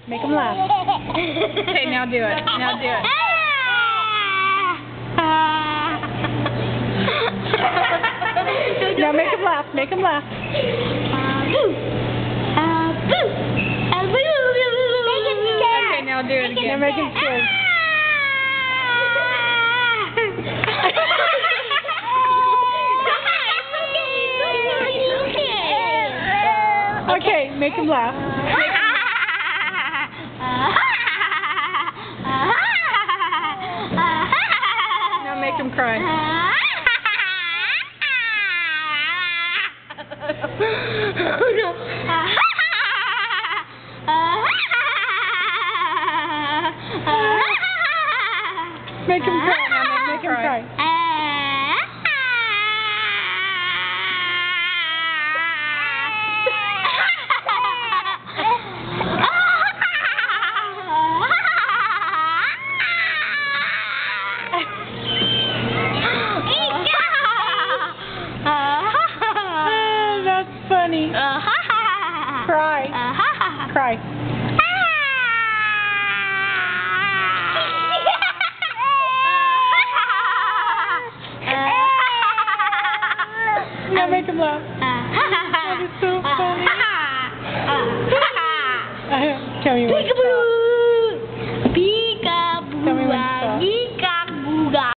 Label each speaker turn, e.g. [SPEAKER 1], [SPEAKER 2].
[SPEAKER 1] Make him laugh.
[SPEAKER 2] Okay, now do it. Now do it.
[SPEAKER 1] Now make him laugh. Make him laugh.
[SPEAKER 2] Okay, now do it
[SPEAKER 1] Now
[SPEAKER 2] again.
[SPEAKER 1] make him scared. Okay, make him laugh.
[SPEAKER 2] Now make him cry.
[SPEAKER 1] Make him cry. Now make him cry. That's funny. Cry. Cry. Now make him laugh.